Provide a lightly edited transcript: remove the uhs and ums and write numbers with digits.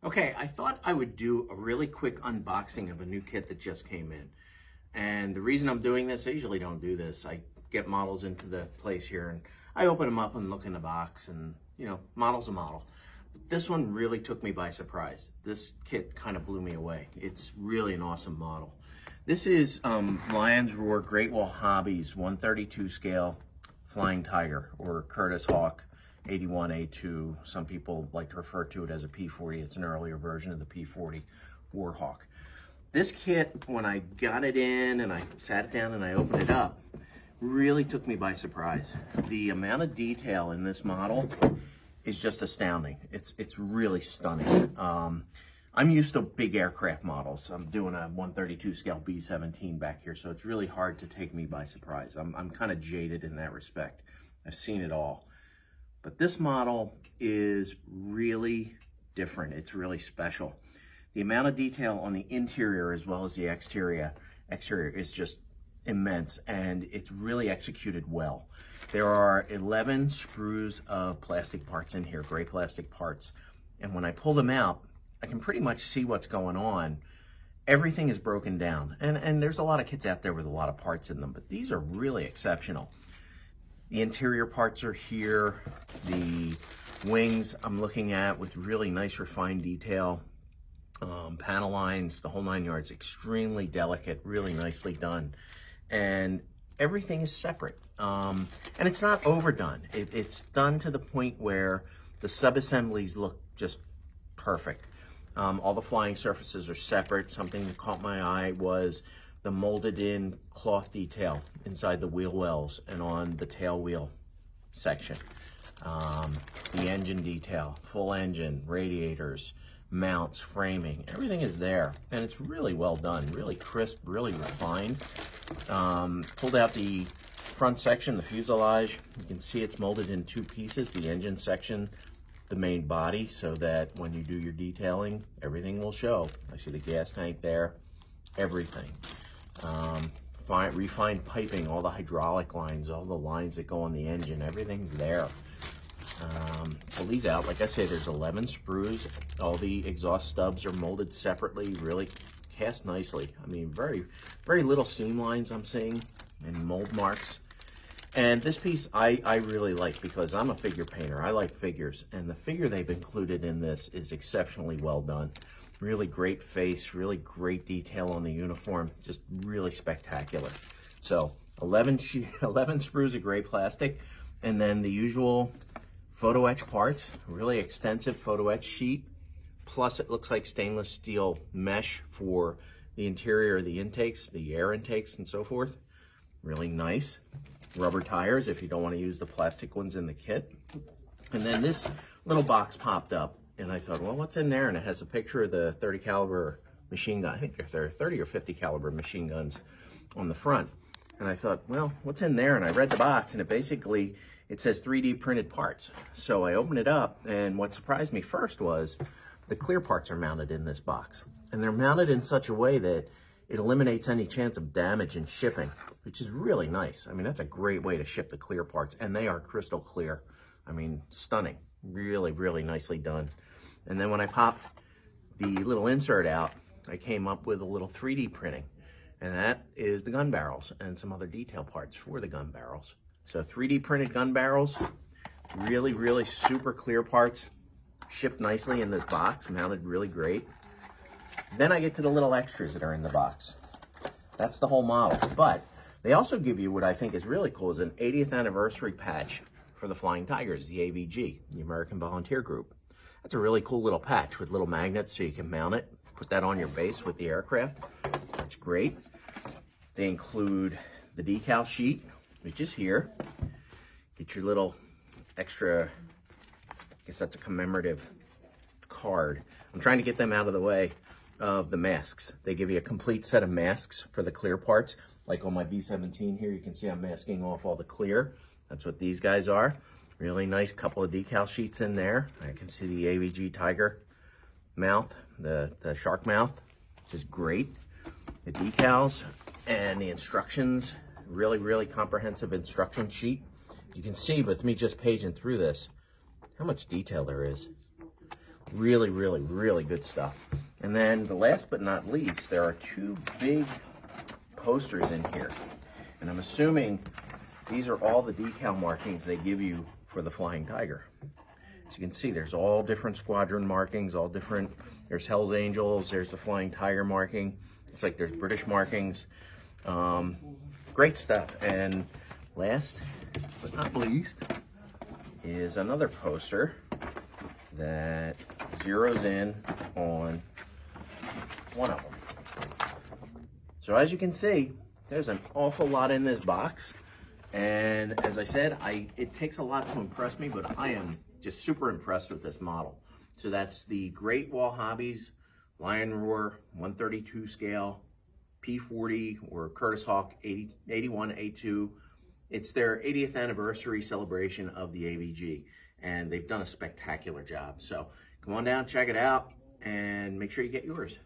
Okay, I thought I would do a really quick unboxing of a new kit that just came in. And the reason I'm doing this, I usually don't do this. I get models into the place here and I open them up and look in the box and, you know, model's a model. But this one really took me by surprise. This kit kind of blew me away. It's really an awesome model. This is Lions Roar Great Wall Hobbies 132 scale Flying Tiger, or Curtiss Hawk 81A2. Some people like to refer to it as a P40. It's an earlier version of the P40 Warhawk. This kit, when I got it in and I sat it down and I opened it up, really took me by surprise. The amount of detail in this model is just astounding. It's really stunning. I'm used to big aircraft models. I'm doing a 132 scale B-17 back here, so it's really hard to take me by surprise. I'm kind of jaded in that respect. I've seen it all. But this model is really different. It's really special. The amount of detail on the interior as well as the exterior is just immense, and it's really executed well. There are 11 sprues of plastic parts in here, gray plastic parts. And when I pull them out, I can pretty much see what's going on. Everything is broken down. And there's a lot of kits out there with a lot of parts in them, but these are really exceptional. The interior parts are here. The wings I'm looking at with really nice refined detail. Panel lines, the whole 9 yards, extremely delicate, really nicely done. And everything is separate. And it's not overdone. It's done to the point where the sub-assemblies look just perfect. All the flying surfaces are separate. Something that caught my eye was the molded in cloth detail inside the wheel wells and on the tail wheel section. The engine detail, full engine, radiators, mounts, framing, everything is there. And it's really well done, really crisp, really refined. Pulled out the front section, the fuselage. You can see it's molded in two pieces, the engine section, the main body, so that when you do your detailing, everything will show. I see the gas tank there, everything. Refined piping, all the hydraulic lines, all the lines that go on the engine, everything's there. Pull these out. Like I say, there's 11 sprues. All the exhaust stubs are molded separately, really cast nicely. I mean, very, very little seam lines I'm seeing and mold marks. And this piece I really like because I'm a figure painter. I like figures, and the figure they've included in this is exceptionally well done. Really great face, really great detail on the uniform, just really spectacular. So 11 sprues of gray plastic, and then the usual photo etch parts, really extensive photo etch sheet, plus it looks like stainless steel mesh for the interior, the intakes, the air intakes and so forth. Really nice. Rubber tires if you don't want to use the plastic ones in the kit. And then this little box popped up and I thought, well, what's in there? And it has a picture of the 30 caliber machine gun. I think they're 30 or 50 caliber machine guns on the front. And I thought, well, what's in there? And I read the box, and it says 3D printed parts. So I opened it up, and what surprised me first was the clear parts are mounted in this box. And they're mounted in such a way that it eliminates any chance of damage in shipping, which is really nice. I mean, that's a great way to ship the clear parts, and they are crystal clear. I mean, stunning. Really, really nicely done. And then when I popped the little insert out, I came up with a little 3D printing, and that is the gun barrels and some other detail parts for the gun barrels. So 3D printed gun barrels, really, really super clear parts, shipped nicely in this box, mounted really great. Then I get to the little extras that are in the box. That's the whole model. But they also give you what I think is really cool is an 80th anniversary patch for the Flying Tigers, the AVG, the American Volunteer Group. That's a really cool little patch with little magnets so you can mount it, put that on your base with the aircraft. That's great. They include the decal sheet, which is here. Get your little extra, I guess that's a commemorative card. I'm trying to get them out of the way of the masks. They give you a complete set of masks for the clear parts. Like on my B-17 here, you can see I'm masking off all the clear. That's what these guys are. Really nice couple of decal sheets in there. I can see the AVG Tiger mouth, the shark mouth, which is great. The decals and the instructions, really, really comprehensive instruction sheet. You can see with me just paging through this, how much detail there is. Really, really, really good stuff. And then the last but not least, there are two big posters in here. And I'm assuming these are all the decal markings they give you for the Flying Tiger. As you can see, there's all different squadron markings, all different, there's Hell's Angels, there's the Flying Tiger marking. It's like there's British markings. Great stuff. And last but not least is another poster that zeroes in on one of them. So as you can see, there's an awful lot in this box. And as I said, it takes a lot to impress me, but I am just super impressed with this model. So that's the Great Wall Hobbies Lion Roar 132 scale P40 or Curtis Hawk 81A2. It's their 80th anniversary celebration of the AVG, and they've done a spectacular job. So come on down, check it out, and make sure you get yours.